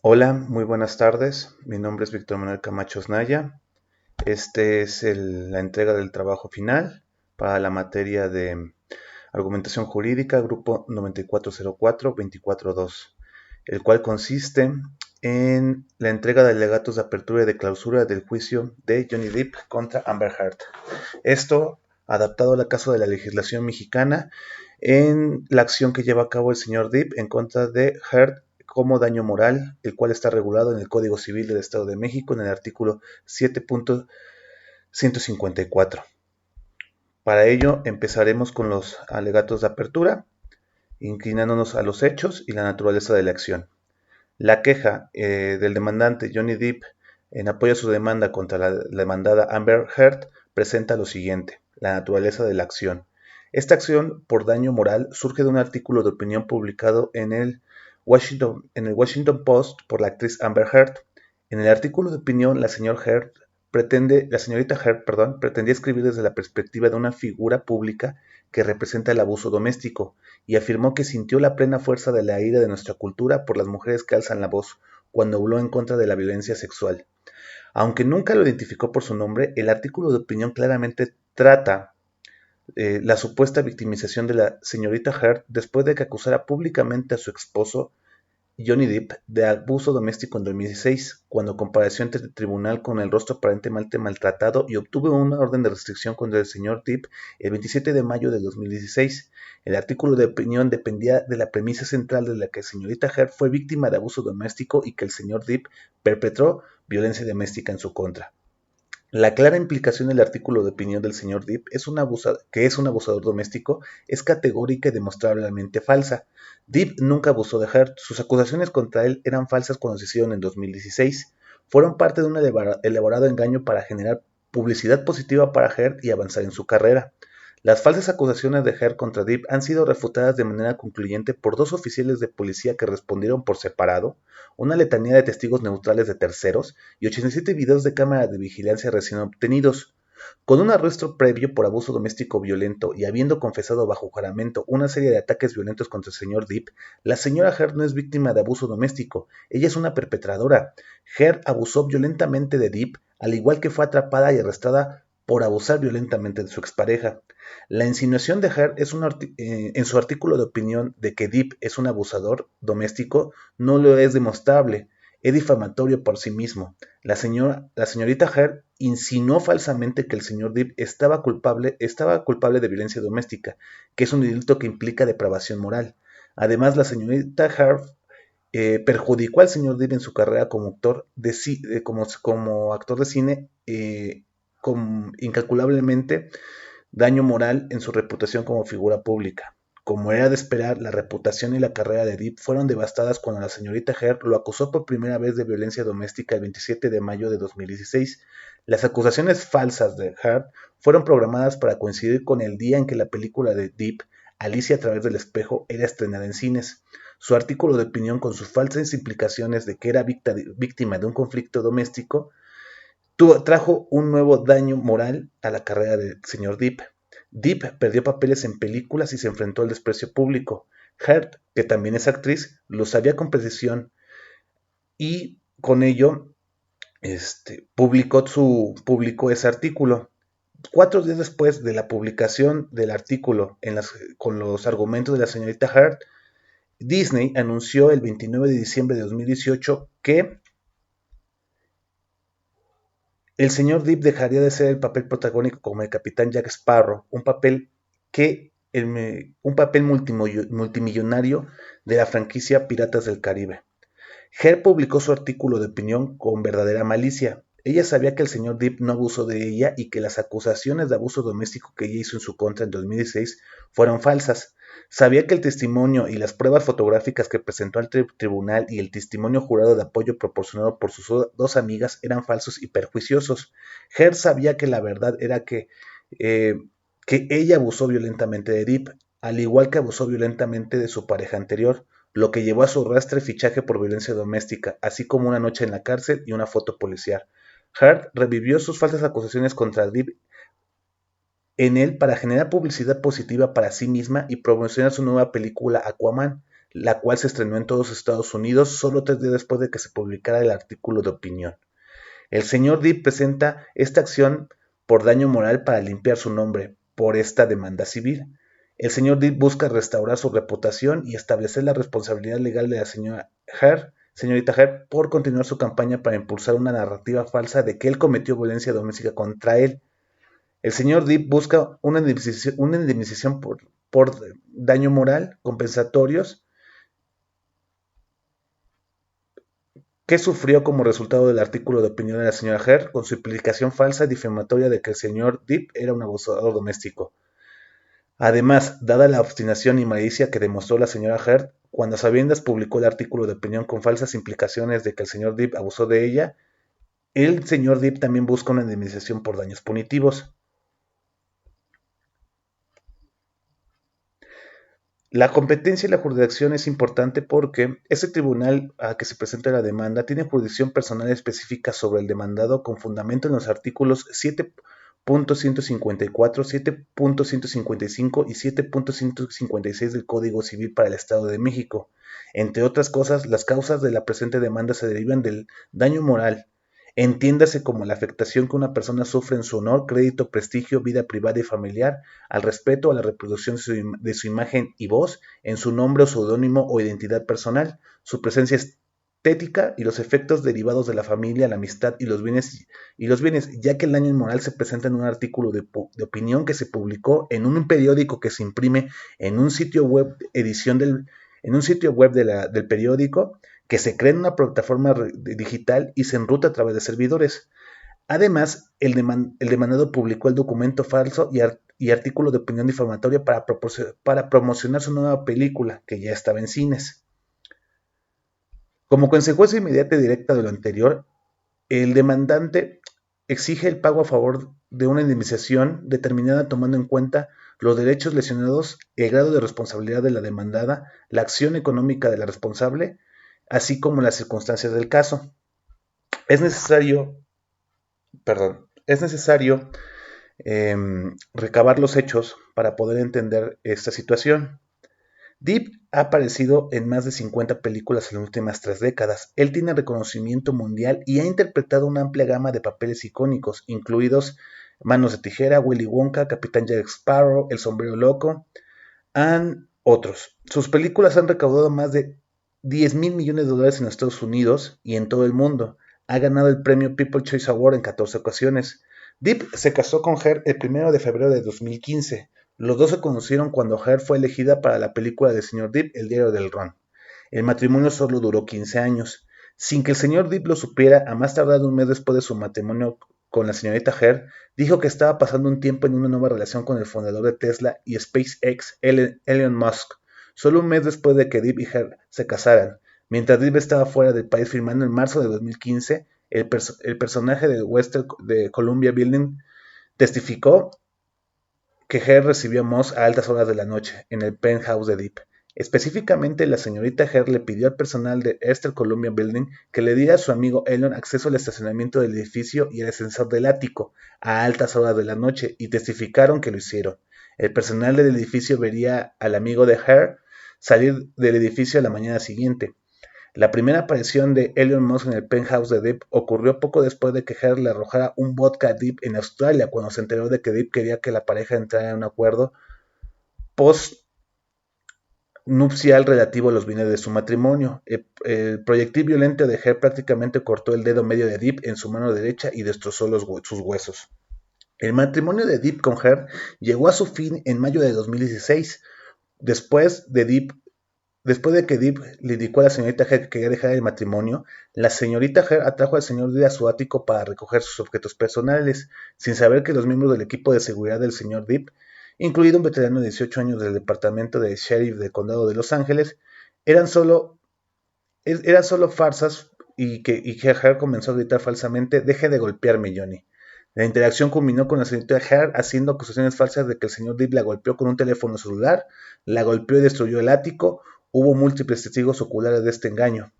Hola, muy buenas tardes. Mi nombre es Víctor Manuel Camacho Naya. Este es la entrega del trabajo final para la materia de argumentación jurídica, grupo 9404-242, el cual consiste en la entrega de alegatos de apertura y de clausura del juicio de Johnny Depp contra Amber Heard. Esto adaptado al caso de la legislación mexicana en la acción que lleva a cabo el señor Depp en contra de Heard como daño moral, el cual está regulado en el Código Civil del Estado de México en el artículo 7.154. Para ello empezaremos con los alegatos de apertura, inclinándonos a los hechos y la naturaleza de la acción. La queja del demandante Johnny Depp en apoyo a su demanda contra la demandada Amber Heard presenta lo siguiente: la naturaleza de la acción. Esta acción por daño moral surge de un artículo de opinión publicado en el Washington Post por la actriz Amber Heard. En el artículo de opinión, la señorita Heard, pretendía escribir desde la perspectiva de una figura pública que representa el abuso doméstico, y afirmó que sintió la plena fuerza de la ira de nuestra cultura por las mujeres que alzan la voz cuando habló en contra de la violencia sexual. Aunque nunca lo identificó por su nombre, el artículo de opinión claramente trata la supuesta victimización de la señorita Heard después de que acusara públicamente a su esposo Johnny Depp de abuso doméstico en 2016, cuando compareció ante el tribunal con el rostro aparentemente maltratado y obtuvo una orden de restricción contra el señor Depp el 27 de mayo de 2016. El artículo de opinión dependía de la premisa central de la que la señorita Heard fue víctima de abuso doméstico y que el señor Depp perpetró violencia doméstica en su contra. La clara implicación del artículo de opinión del señor Depp que es un abusador doméstico es categórica y demostrablemente falsa. Depp nunca abusó de Heard. Sus acusaciones contra él eran falsas cuando se hicieron en 2016. Fueron parte de un elaborado engaño para generar publicidad positiva para Heard y avanzar en su carrera. Las falsas acusaciones de Heard contra Depp han sido refutadas de manera concluyente por dos oficiales de policía que respondieron por separado, una letanía de testigos neutrales de terceros y 87 videos de cámara de vigilancia recién obtenidos. Con un arresto previo por abuso doméstico violento y habiendo confesado bajo juramento una serie de ataques violentos contra el señor Depp, la señora Heard no es víctima de abuso doméstico, ella es una perpetradora. Heard abusó violentamente de Depp, al igual que fue atrapada y arrestada por abusar violentamente de su expareja. La insinuación de Heard en su artículo de opinión de que Depp es un abusador doméstico no lo es demostrable, es difamatorio por sí mismo. La señorita Heard insinuó falsamente que el señor Depp estaba culpable de violencia doméstica, que es un delito que implica depravación moral. Además, la señorita Heard perjudicó al señor Depp en su carrera como como actor de cine, incalculablemente daño moral en su reputación como figura pública. Como era de esperar, la reputación y la carrera de Depp fueron devastadas cuando la señorita Heard lo acusó por primera vez de violencia doméstica el 27 de mayo de 2016. Las acusaciones falsas de Heard fueron programadas para coincidir con el día en que la película de Depp, Alicia a través del espejo, era estrenada en cines. Su artículo de opinión, con sus falsas implicaciones de que era víctima de un conflicto doméstico, trajo un nuevo daño moral a la carrera del señor Depp. Depp perdió papeles en películas y se enfrentó al desprecio público. Heard, que también es actriz, lo sabía con precisión y con ello publicó ese artículo. 4 días después de la publicación del artículo con los argumentos de la señorita Heard, Disney anunció el 29 de diciembre de 2018 que el señor Depp dejaría de ser el papel protagónico como el capitán Jack Sparrow, un papel multimillonario de la franquicia Piratas del Caribe. Heard publicó su artículo de opinión con verdadera malicia. Ella sabía que el señor Depp no abusó de ella y que las acusaciones de abuso doméstico que ella hizo en su contra en 2016 fueron falsas. Sabía que el testimonio y las pruebas fotográficas que presentó al tribunal y el testimonio jurado de apoyo proporcionado por sus dos amigas eran falsos y perjuiciosos. Heard sabía que la verdad era eh, que ella abusó violentamente de Depp, al igual que abusó violentamente de su pareja anterior, lo que llevó a su arrastre fichaje por violencia doméstica, así como una noche en la cárcel y una foto policial. Heard revivió sus falsas acusaciones contra Depp en él para generar publicidad positiva para sí misma y promocionar su nueva película Aquaman. la cual se estrenó en todos Estados Unidos solo 3 días después de que se publicara el artículo de opinión. El señor Depp presenta esta acción por daño moral para limpiar su nombre por esta demanda civil. El señor Depp busca restaurar su reputación y establecer la responsabilidad legal de la señorita Heard, por continuar su campaña para impulsar una narrativa falsa de que él cometió violencia doméstica contra él. El señor Depp busca una indemnización por daño moral, compensatorios, que sufrió como resultado del artículo de opinión de la señora Heard con su implicación falsa y difamatoria de que el señor Depp era un abusador doméstico. Además, dada la obstinación y malicia que demostró la señora Heard, cuando a sabiendas publicó el artículo de opinión con falsas implicaciones de que el señor Depp abusó de ella, el señor Depp también busca una indemnización por daños punitivos. La competencia y la jurisdicción es importante porque ese tribunal a que se presenta la demanda tiene jurisdicción personal específica sobre el demandado con fundamento en los artículos 7.154, 7.155 y 7.156 del Código Civil para el Estado de México. Entre otras cosas, las causas de la presente demanda se derivan del daño moral, entiéndase como la afectación que una persona sufre en su honor, crédito, prestigio, vida privada y familiar, al respeto a la reproducción de su imagen y voz, en su nombre o seudónimo o identidad personal, su presencia estética y los efectos derivados de la familia, la amistad y los bienes, ya que el daño moral se presenta en un artículo de opinión que se publicó en un periódico que se imprime en un sitio web, en un sitio web del periódico, que se crea en una plataforma digital y se enruta a través de servidores. Además, el demandado publicó el documento falso y artículo de opinión difamatoria para promocionar su nueva película, que ya estaba en cines. Como consecuencia inmediata y directa de lo anterior, el demandante exige el pago a favor de una indemnización determinada tomando en cuenta los derechos lesionados, el grado de responsabilidad de la demandada, la acción económica de la responsable, así como las circunstancias del caso. Es necesario recabar los hechos para poder entender esta situación. Depp ha aparecido en más de 50 películas en las últimas 3 décadas. Él tiene reconocimiento mundial y ha interpretado una amplia gama de papeles icónicos, incluidos Manos de Tijera, Willy Wonka, Capitán Jack Sparrow, El Sombrero Loco, y otros. Sus películas han recaudado más de 10 mil millones de dólares en Estados Unidos y en todo el mundo. Ha ganado el premio People's Choice Award en 14 ocasiones. Depp se casó con Heard el 1 de febrero de 2015. Los dos se conocieron cuando Heard fue elegida para la película del Sr. Depp, El diario del Ron. El matrimonio solo duró 15 años. Sin que el Sr. Depp lo supiera, a más tardar un mes después de su matrimonio con la señorita Heard, dijo que estaba pasando un tiempo en una nueva relación con el fundador de Tesla y SpaceX, Elon Musk, solo un mes después de que Depp y Heard se casaran. Mientras Depp estaba fuera del país filmando en marzo de 2015, el personaje de Western de Columbia Building testificó que Heard recibió a Musk a altas horas de la noche en el penthouse de Depp. Específicamente, la señorita Heard le pidió al personal de Western Columbia Building que le diera a su amigo Elon acceso al estacionamiento del edificio y al ascensor del ático a altas horas de la noche, y testificaron que lo hicieron. El personal del edificio vería al amigo de Heard salir del edificio a la mañana siguiente. La primera aparición de Elon Musk en el penthouse de Depp ocurrió poco después de que Heard le arrojara un vodka a Depp en Australia, cuando se enteró de que Depp quería que la pareja entrara en un acuerdo post-nupcial relativo a los bienes de su matrimonio. El proyectil violento de Heard prácticamente cortó el dedo medio de Depp en su mano derecha y destrozó sus huesos. El matrimonio de Depp con Heard llegó a su fin en mayo de 2016, después de que Depp le indicó a la señorita Heard que quería dejar el matrimonio. La señorita Heard atrajo al señor Depp a su ático para recoger sus objetos personales, sin saber que los miembros del equipo de seguridad del señor Depp, incluido un veterano de 18 años del departamento de sheriff del condado de Los Ángeles, eran solo farsas, y que Heard comenzó a gritar falsamente: "Deje de golpearme, Johnny". La interacción culminó con la señorita Heard haciendo acusaciones falsas de que el señor Depp la golpeó con un teléfono celular, la golpeó y destruyó el ático. Hubo múltiples testigos oculares de este engaño.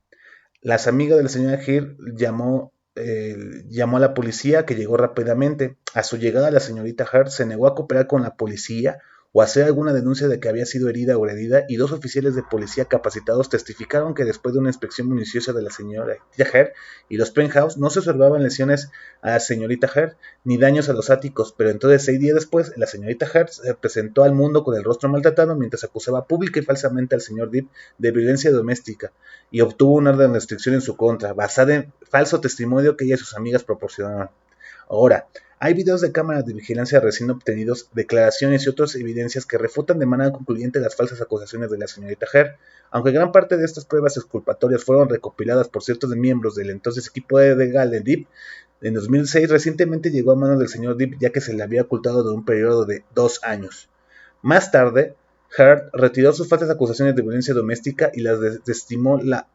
Las amigas de la señora Heard llamó a la policía, que llegó rápidamente. A su llegada, la señorita Heard se negó a cooperar con la policía, o hacer alguna denuncia de que había sido herida o agredida, y 2 oficiales de policía capacitados testificaron que después de una inspección minuciosa de la señorita Heard y los penthouse no se observaban lesiones a la señorita Heard ni daños a los áticos, pero entonces 6 días después la señorita Heard se presentó al mundo con el rostro maltratado mientras acusaba pública y falsamente al señor Depp de violencia doméstica y obtuvo una orden de restricción en su contra, basada en falso testimonio que ella y sus amigas proporcionaron. Ahora, hay videos de cámaras de vigilancia recién obtenidos, declaraciones y otras evidencias que refutan de manera concluyente las falsas acusaciones de la señorita Heard. Aunque gran parte de estas pruebas exculpatorias fueron recopiladas por ciertos miembros del entonces equipo legal de Depp, en 2006 recientemente llegó a manos del señor Depp ya que se le había ocultado de un periodo de 2 años. Más tarde, Heard retiró sus falsas acusaciones de violencia doméstica y desestimó la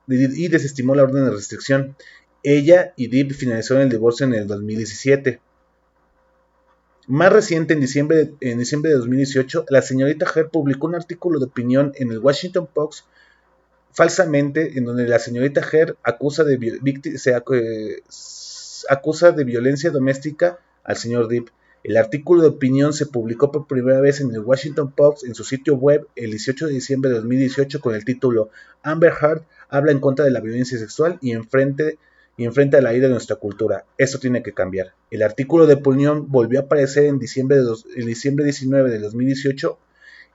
orden de restricción. Ella y Depp finalizaron el divorcio en el 2017. Más reciente, en diciembre de 2018, la señorita Heard publicó un artículo de opinión en el Washington Post falsamente, en donde la señorita Heard acusa de violencia doméstica al señor Depp. El artículo de opinión se publicó por primera vez en el Washington Post en su sitio web el 18 de diciembre de 2018 con el título Amber Heard habla en contra de la violencia sexual y enfrenta la ira de nuestra cultura. Esto tiene que cambiar. El artículo de opinión volvió a aparecer en diciembre 19 de 2018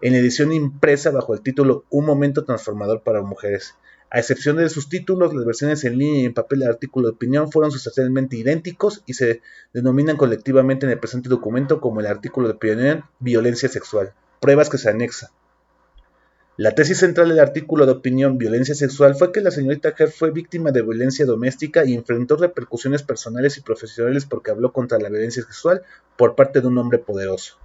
en edición impresa bajo el título Un momento transformador para mujeres. A excepción de sus títulos, las versiones en línea y en papel del artículo de opinión fueron sustancialmente idénticos y se denominan colectivamente en el presente documento como el artículo de opinión Violencia sexual. Pruebas que se anexan. La tesis central del artículo de opinión Violencia sexual fue que la señorita Heard fue víctima de violencia doméstica y enfrentó repercusiones personales y profesionales porque habló contra la violencia sexual por parte de un hombre poderoso.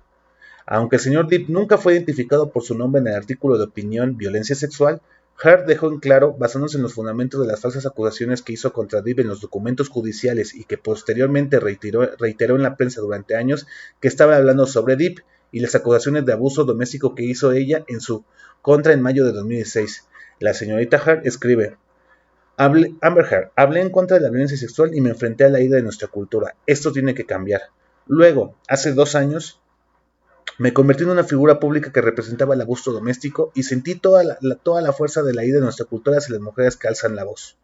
Aunque el señor Depp nunca fue identificado por su nombre en el artículo de opinión Violencia sexual, Heard dejó en claro, basándose en los fundamentos de las falsas acusaciones que hizo contra Depp en los documentos judiciales y que posteriormente reiteró en la prensa durante años, que estaba hablando sobre Depp y las acusaciones de abuso doméstico que hizo ella en su contra en mayo de 2016. La señorita Heard escribe: Amber Heard, hablé en contra de la violencia sexual y me enfrenté a la ida de nuestra cultura. Esto tiene que cambiar. Luego, hace 2 años, me convertí en una figura pública que representaba el abuso doméstico y sentí toda la fuerza de la ida de nuestra cultura hacia las mujeres que alzan la voz.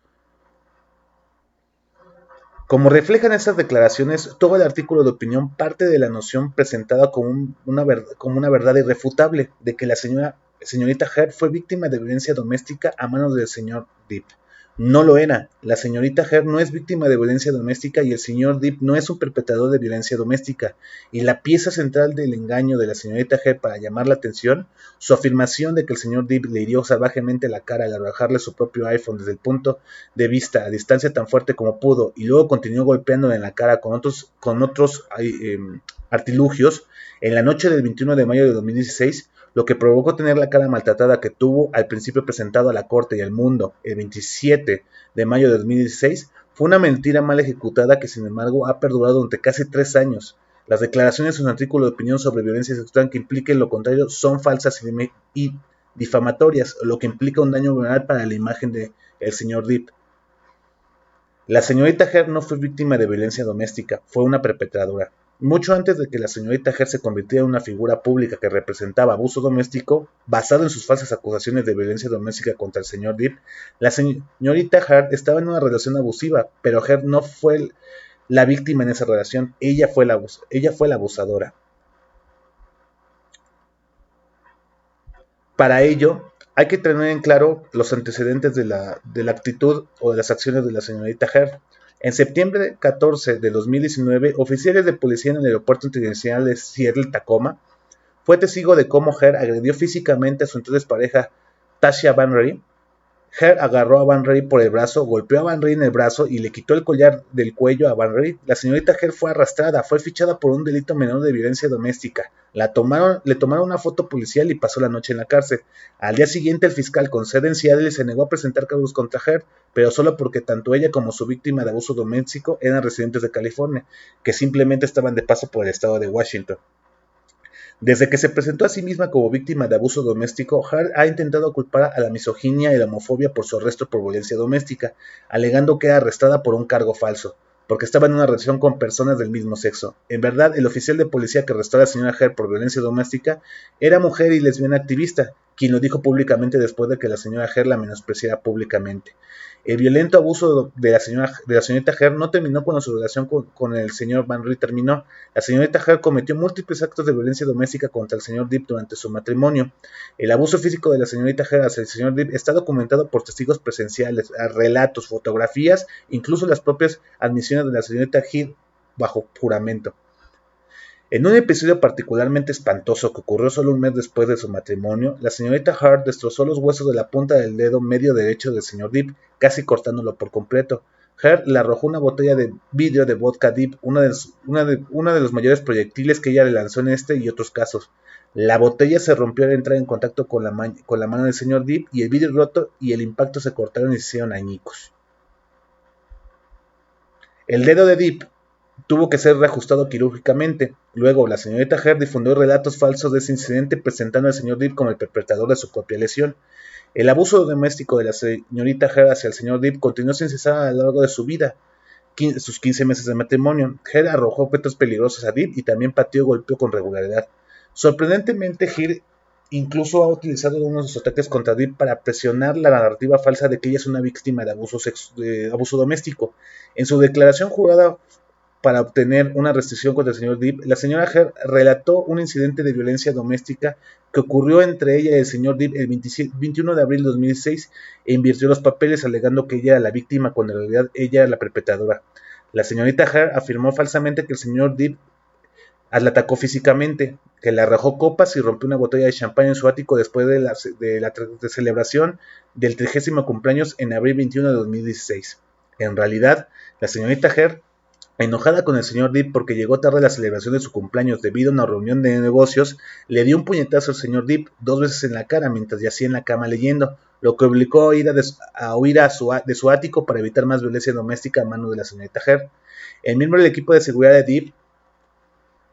Como reflejan estas declaraciones, todo el artículo de opinión parte de la noción presentada como una verdad irrefutable de que la señorita Heard fue víctima de violencia doméstica a manos del señor Depp. No lo era. La señorita Heard no es víctima de violencia doméstica y el señor Depp no es un perpetrador de violencia doméstica. Y la pieza central del engaño de la señorita Heard para llamar la atención, su afirmación de que el señor Depp le hirió salvajemente la cara al arrojarle su propio iPhone desde el punto de vista a distancia tan fuerte como pudo y luego continuó golpeándole en la cara con otros artilugios, en la noche del 21 de mayo de 2016, lo que provocó tener la cara maltratada que tuvo al principio presentado a la corte y al mundo el 27 de mayo de 2016, fue una mentira mal ejecutada que sin embargo ha perdurado durante casi 3 años. Las declaraciones en un artículo de opinión sobre violencia sexual que impliquen lo contrario son falsas y difamatorias, lo que implica un daño moral para la imagen del señor Depp. La señorita Heard no fue víctima de violencia doméstica, fue una perpetradora. Mucho antes de que la señorita Heard se convirtiera en una figura pública que representaba abuso doméstico, basado en sus falsas acusaciones de violencia doméstica contra el señor Depp, la señorita Heard estaba en una relación abusiva, pero Heard no fue la víctima en esa relación, ella fue la abusadora. Para ello, hay que tener en claro los antecedentes de la actitud o de las acciones de la señorita Heard. En septiembre 14 de 2019, oficiales de policía en el aeropuerto internacional de Seattle-Tacoma fue testigo de cómo Heard agredió físicamente a su entonces pareja Tasha Van Ray. Heard agarró a Van Ray por el brazo, golpeó a Van Ray en el brazo y le quitó el collar del cuello a Van Ray. La señorita Heard fue arrastrada, fue fichada por un delito menor de violencia doméstica. Le tomaron una foto policial y pasó la noche en la cárcel. Al día siguiente, el fiscal con sede en Seattle se negó a presentar cargos contra Heard, pero solo porque tanto ella como su víctima de abuso doméstico eran residentes de California, que simplemente estaban de paso por el estado de Washington. Desde que se presentó a sí misma como víctima de abuso doméstico, Heard ha intentado culpar a la misoginia y la homofobia por su arresto por violencia doméstica, alegando que era arrestada por un cargo falso. porque estaba en una relación con personas del mismo sexo. En verdad, el oficial de policía que arrestó a la señora Heard por violencia doméstica era mujer y lesbiana activista, quien lo dijo públicamente después de que la señora Heard la menospreciara públicamente. El violento abuso de la señorita Heard no terminó cuando su relación con el señor Van Ryn terminó. La señorita Heard cometió múltiples actos de violencia doméstica contra el señor Depp durante su matrimonio. El abuso físico de la señorita Heard hacia el señor Depp está documentado por testigos presenciales, relatos, fotografías, incluso las propias admisiones de la señorita Heard bajo juramento. En un episodio particularmente espantoso que ocurrió solo un mes después de su matrimonio, la señorita Heard destrozó los huesos de la punta del dedo medio derecho del señor Depp, casi cortándolo por completo. Heard le arrojó una botella de vidrio de vodka Depp, uno de los mayores proyectiles que ella le lanzó en este y otros casos. La botella se rompió al entrar en contacto con la mano del señor Depp y el vidrio roto y el impacto se cortaron y se hicieron añicos. El dedo de Depp tuvo que ser reajustado quirúrgicamente. Luego, la señorita Heard difundió relatos falsos de ese incidente, presentando al señor Depp como el perpetrador de su propia lesión. El abuso doméstico de la señorita Heard hacia el señor Depp continuó sin cesar a lo largo de su vida, sus 15 meses de matrimonio. Heard arrojó objetos peligrosos a Depp y también pateó y golpeó con regularidad. Sorprendentemente, Heard incluso ha utilizado unos de sus ataques contra Depp para presionar la narrativa falsa de que ella es una víctima de abuso doméstico. En su declaración jurada para obtener una restricción contra el señor Depp, la señora Heard relató un incidente de violencia doméstica que ocurrió entre ella y el señor Depp el 21 de abril de 2006 e invirtió los papeles alegando que ella era la víctima cuando en realidad ella era la perpetradora. La señorita Heard afirmó falsamente que el señor Depp la atacó físicamente, que le arrojó copas y rompió una botella de champán en su ático después de la celebración del 30º cumpleaños en abril 21 de 2016. En realidad, la señorita Heard, enojada con el señor Depp porque llegó tarde a la celebración de su cumpleaños debido a una reunión de negocios, le dio un puñetazo al señor Depp 2 veces en la cara mientras yacía en la cama leyendo, lo que obligó a huir de su ático para evitar más violencia doméstica a mano de la señorita Heard. El miembro del equipo de seguridad de Depp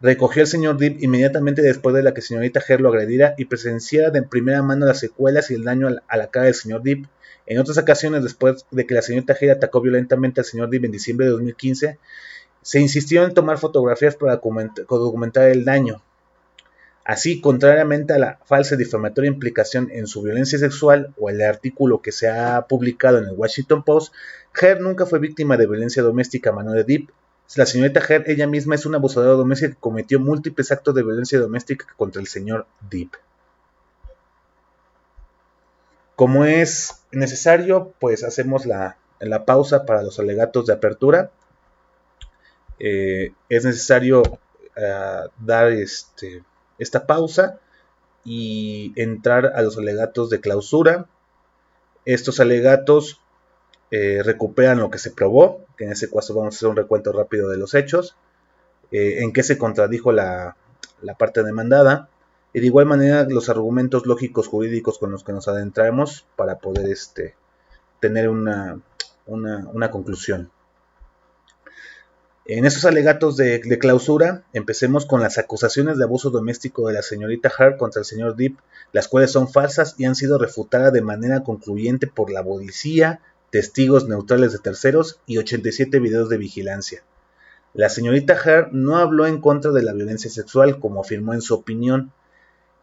recogió al señor Depp inmediatamente después de la que señorita Heard lo agrediera y presenciara de primera mano las secuelas y el daño a la cara del señor Depp. En otras ocasiones, después de que la señorita Heard atacó violentamente al señor Depp en diciembre de 2015, se insistió en tomar fotografías para documentar el daño. Así, contrariamente a la falsa y difamatoria implicación en su violencia sexual o el artículo que se ha publicado en el Washington Post, Heard nunca fue víctima de violencia doméstica a mano de Depp. La señorita Heard ella misma es una abusadora doméstica que cometió múltiples actos de violencia doméstica contra el señor Depp. Como es necesario, pues hacemos la pausa para los alegatos de apertura. Es necesario dar esta pausa y entrar a los alegatos de clausura. Estos alegatos recuperan lo que se probó, que en ese caso vamos a hacer un recuento rápido de los hechos, en qué se contradijo la parte demandada, y de igual manera los argumentos lógicos jurídicos con los que nos adentramos para poder tener una conclusión. En estos alegatos de clausura, empecemos con las acusaciones de abuso doméstico de la señorita Heard contra el señor Depp, las cuales son falsas y han sido refutadas de manera concluyente por la policía, testigos neutrales de terceros y 87 videos de vigilancia. La señorita Heard no habló en contra de la violencia sexual, como afirmó en su opinión.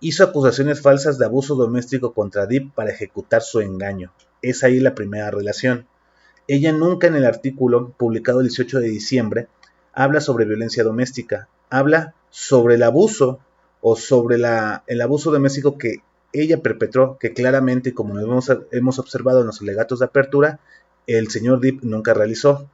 Hizo acusaciones falsas de abuso doméstico contra Depp para ejecutar su engaño. Es ahí la primera relación. Ella nunca en el artículo, publicado el 18 de diciembre, habla sobre violencia doméstica. Habla sobre el abuso o sobre el abuso doméstico que ella perpetró, que claramente, como nos hemos observado en los alegatos de apertura, el señor Depp nunca realizó.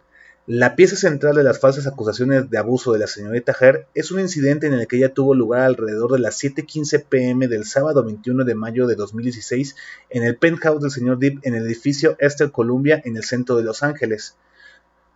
La pieza central de las falsas acusaciones de abuso de la señorita Heard es un incidente en el que ella tuvo lugar alrededor de las 7:15 p.m. del sábado 21 de mayo de 2016 en el penthouse del señor Depp en el edificio Esther Columbia en el centro de Los Ángeles.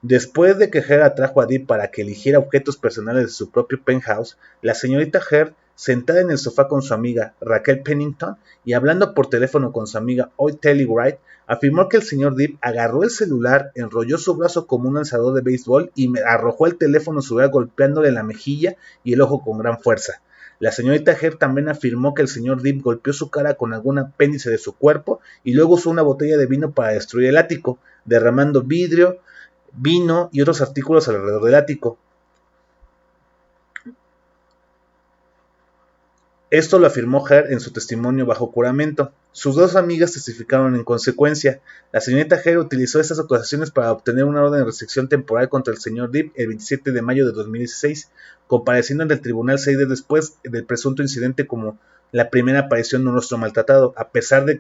Después de que Heard atrajo a Depp para que eligiera objetos personales de su propio penthouse, la señorita Heard, sentada en el sofá con su amiga Raquel Pennington y hablando por teléfono con su amiga Telly Wright, afirmó que el señor Depp agarró el celular, enrolló su brazo como un lanzador de béisbol y arrojó el teléfono celular golpeándole en la mejilla y el ojo con gran fuerza. La señorita Heard también afirmó que el señor Depp golpeó su cara con algún apéndice de su cuerpo y luego usó una botella de vino para destruir el ático, derramando vidrio vino y otros artículos alrededor del ático. Esto lo afirmó Hare en su testimonio bajo juramento. Sus dos amigas testificaron en consecuencia. La señorita Hare utilizó estas acusaciones para obtener una orden de restricción temporal contra el señor Depp el 27 de mayo de 2016, compareciendo ante el tribunal 6 días después del presunto incidente como la primera aparición de un rostro maltratado, a pesar de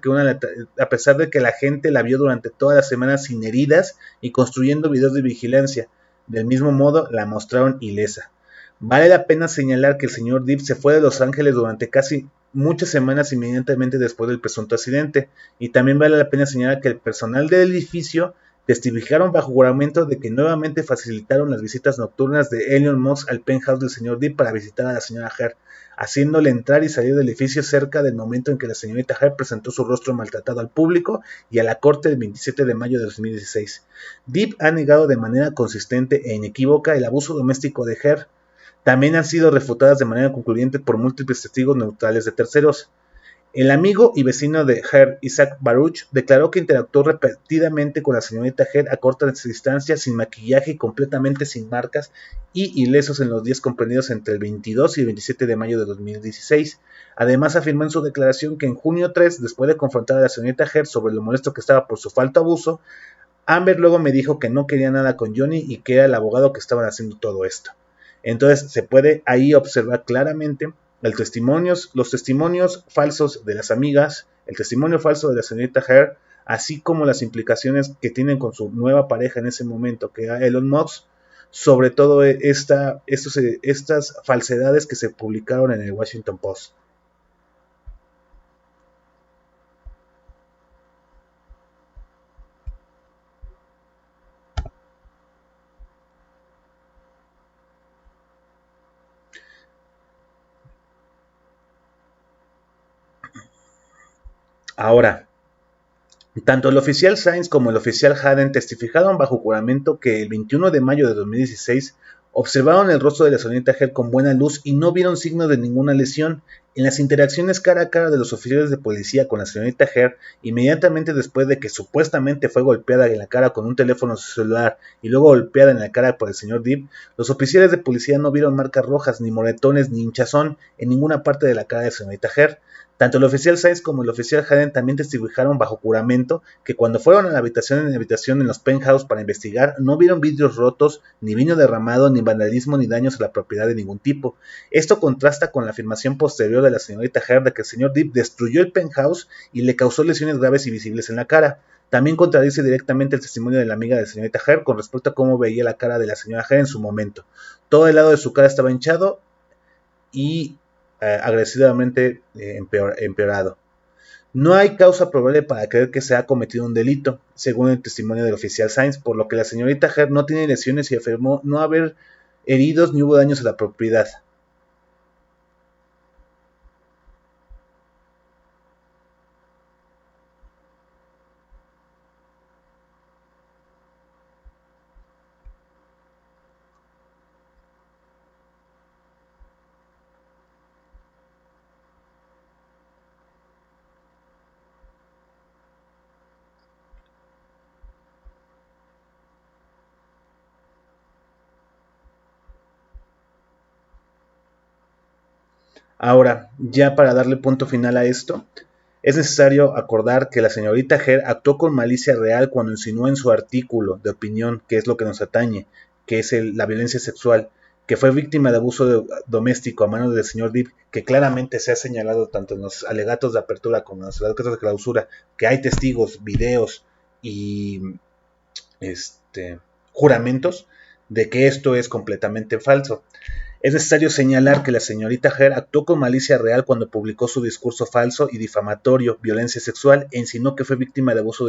que la gente la vio durante toda la semana sin heridas y construyendo videos de vigilancia. Del mismo modo, la mostraron ilesa. Vale la pena señalar que el señor Depp se fue de Los Ángeles durante casi muchas semanas inmediatamente después del presunto accidente, y también vale la pena señalar que el personal del edificio testificaron bajo juramento de que nuevamente facilitaron las visitas nocturnas de Elon Musk al penthouse del señor Depp para visitar a la señora Hare, haciéndole entrar y salir del edificio cerca del momento en que la señorita Hare presentó su rostro maltratado al público y a la corte el 27 de mayo de 2016. Depp ha negado de manera consistente e inequívoca el abuso doméstico de Hare. También han sido refutadas de manera concluyente por múltiples testigos neutrales de terceros. El amigo y vecino de Hare, Isaac Baruch, declaró que interactuó repetidamente con la señorita Hare a corta distancia, sin maquillaje y completamente sin marcas y ilesos en los días comprendidos entre el 22 y el 27 de mayo de 2016. Además, afirmó en su declaración que en junio 3, después de confrontar a la señorita Hare sobre lo molesto que estaba por su falta de abuso, Amber luego me dijo que no quería nada con Johnny y que era el abogado que estaban haciendo todo esto. Entonces se puede ahí observar claramente los testimonios falsos de las amigas, el testimonio falso de la señorita Hare, así como las implicaciones que tienen con su nueva pareja en ese momento, que era Elon Musk, sobre todo estas falsedades que se publicaron en el Washington Post. Ahora, tanto el oficial Sainz como el oficial Haden testificaron bajo juramento que el 21 de mayo de 2016 observaron el rostro de la señorita Hare con buena luz y no vieron signos de ninguna lesión. En las interacciones cara a cara de los oficiales de policía con la señorita Hare, inmediatamente después de que supuestamente fue golpeada en la cara con un teléfono celular y luego golpeada en la cara por el señor Depp, los oficiales de policía no vieron marcas rojas, ni moretones, ni hinchazón en ninguna parte de la cara de la señorita Hare. Tanto el oficial Sainz como el oficial Haden también testificaron bajo juramento que cuando fueron a la habitación en los penthouse para investigar, no vieron vidrios rotos, ni vino derramado, ni vandalismo, ni daños a la propiedad de ningún tipo. Esto contrasta con la afirmación posterior de la señorita Hare de que el señor Depp destruyó el penthouse y le causó lesiones graves y visibles en la cara. También contradice directamente el testimonio de la amiga de la señorita Hare con respecto a cómo veía la cara de la señora Hare en su momento. Todo el lado de su cara estaba hinchado y agresivamente empeorado. No hay causa probable para creer que se ha cometido un delito, según el testimonio del oficial Sainz, por lo que la señorita Hare no tiene lesiones y afirmó no haber heridos ni hubo daños a la propiedad. Ahora, ya para darle punto final a esto, es necesario acordar que la señorita Hare actuó con malicia real cuando insinuó en su artículo de opinión, que es lo que nos atañe, que es la violencia sexual, que fue víctima de abuso doméstico a manos del señor Depp, que claramente se ha señalado tanto en los alegatos de apertura como en los alegatos de clausura, que hay testigos, videos y juramentos de que esto es completamente falso. Es necesario señalar que la señorita Hare actuó con malicia real cuando publicó su discurso falso y difamatorio, violencia sexual, e insinuó que fue víctima de abuso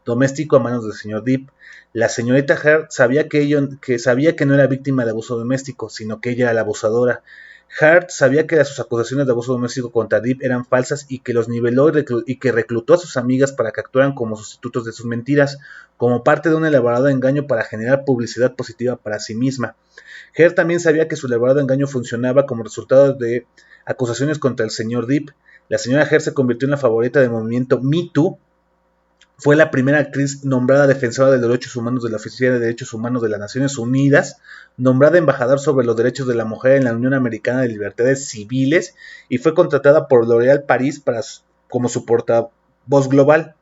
doméstico a manos del señor Depp. La señorita Hare sabía que no era víctima de abuso doméstico, sino que ella era la abusadora. Hart sabía que sus acusaciones de abuso doméstico contra Depp eran falsas y que los niveló y que reclutó a sus amigas para que actuaran como sustitutos de sus mentiras, como parte de un elaborado engaño para generar publicidad positiva para sí misma. Hart también sabía que su elaborado engaño funcionaba como resultado de acusaciones contra el señor Depp. La señora Hart se convirtió en la favorita del movimiento Me Too, Fue la primera actriz nombrada defensora de los derechos humanos de la Oficina de Derechos Humanos de las Naciones Unidas, nombrada embajador sobre los derechos de la mujer en la Unión Americana de Libertades Civiles y fue contratada por L'Oréal París como su portavoz global.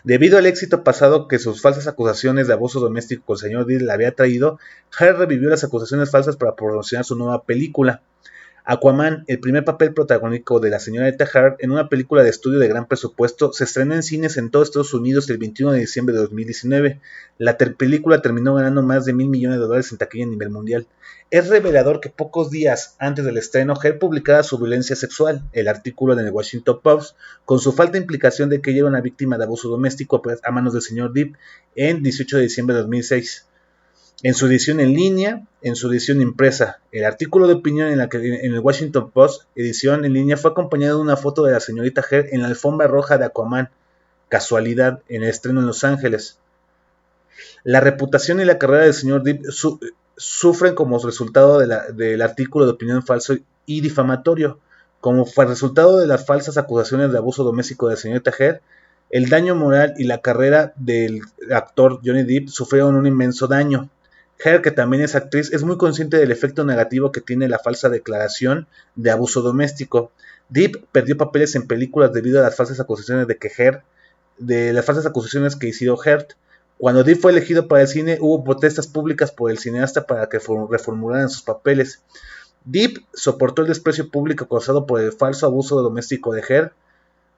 Debido al éxito pasado que sus falsas acusaciones de abuso doméstico con el señor Depp le había traído, Heard revivió las acusaciones falsas para promocionar su nueva película. Aquaman, el primer papel protagónico de la señorita Heard en una película de estudio de gran presupuesto, se estrenó en cines en todo Estados Unidos el 21 de diciembre de 2019. La película terminó ganando más de $1,000 millones en taquilla a nivel mundial. Es revelador que pocos días antes del estreno, Heard publicara su violencia sexual, el artículo en el Washington Post, con su falta de implicación de que ella era una víctima de abuso doméstico a manos del señor Depp en 18 de diciembre de 2006. En su edición en línea, en su edición impresa. El artículo de opinión en el Washington Post, edición en línea, fue acompañado de una foto de la señorita Heard en la alfombra roja de Aquaman, casualidad, en el estreno en Los Ángeles. La reputación y la carrera del señor Depp sufren como resultado del artículo de opinión falso y difamatorio. Como resultado de las falsas acusaciones de abuso doméstico de la señorita Heard, el daño moral y la carrera del actor Johnny Depp sufrieron un inmenso daño. Heard, que también es actriz, es muy consciente del efecto negativo que tiene la falsa declaración de abuso doméstico. Depp perdió papeles en películas debido a las falsas acusaciones de las falsas acusaciones que hizo Heard. Cuando Depp fue elegido para el cine, hubo protestas públicas por el cineasta para que reformularan sus papeles. Depp soportó el desprecio público causado por el falso abuso doméstico de Heard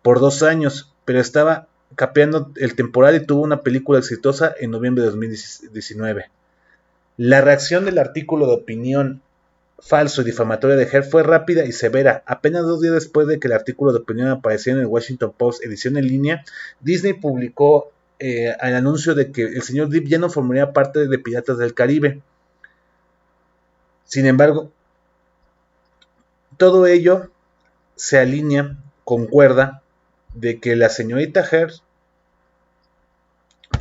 por 2 años, pero estaba capeando el temporal y tuvo una película exitosa en noviembre de 2019. La reacción del artículo de opinión falso y difamatorio de Heard fue rápida y severa. Apenas 2 días después de que el artículo de opinión apareciera en el Washington Post edición en línea, Disney publicó el anuncio de que el señor Depp ya no formaría parte de Piratas del Caribe. Sin embargo, todo ello se alinea, concuerda, de que la señorita Heard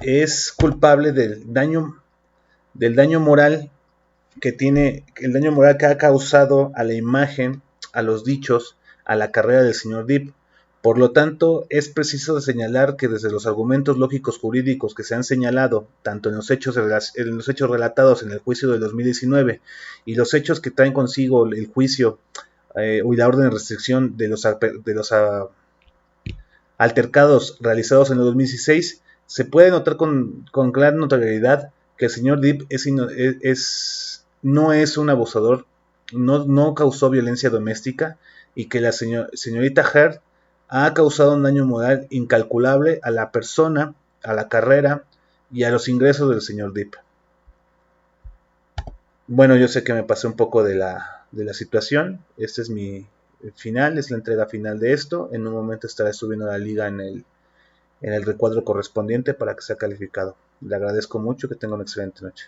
es culpable del daño moral el daño moral que ha causado a la imagen, a los dichos, a la carrera del señor Depp. Por lo tanto, es preciso señalar que desde los argumentos lógicos jurídicos que se han señalado, tanto en los hechos relatados en el juicio del 2019 y los hechos que traen consigo el juicio y la orden de restricción de los altercados realizados en el 2016, se puede notar con clara notoriedad que el señor Depp no es un abusador, no causó violencia doméstica y que la señorita Heard ha causado un daño moral incalculable a la persona, a la carrera y a los ingresos del señor Depp. Bueno, yo sé que me pasé un poco de la situación. Este es mi final, es la entrega final de esto. En un momento estaré subiendo la liga en el recuadro correspondiente para que sea calificado. Le agradezco mucho, que tenga una excelente noche.